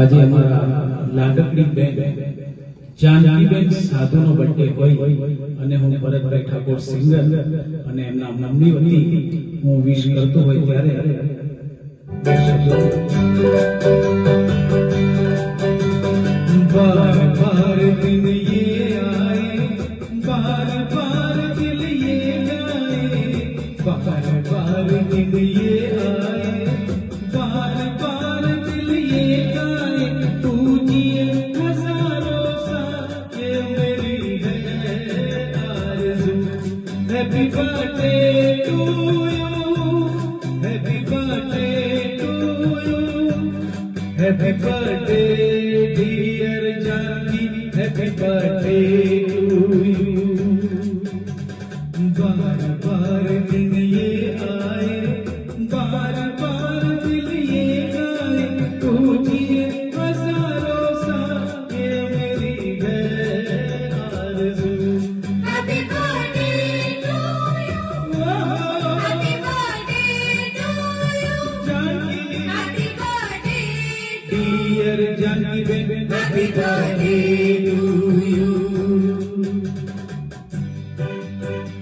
આજે અમારા લાડકડી બેન जानकी बेन साधु नो बर्थडे होय અને હું ભરતભાઈ ઠાકોર સિંગર અને એમના મમ્મી વતી હું વિશ કરતો હોય ત્યારે बार बार दिन ये आए बार बार दिल ये गाए बार बार दिन ये आए बार बार दिल ये गाए पूजिए हजारों साल ये मेरी है आरज़ू happy birthday to you happy birthday to you happy birthday dear Janki happy birthday to you बार बार दिन ये आए बार बार दिल ये गाए पूजिए हजारों साल ये मेरी है आरज़ू Happy birthday to you. Happy birthday to you. Janki Happy birthday to dear Janki baby Happy birthday to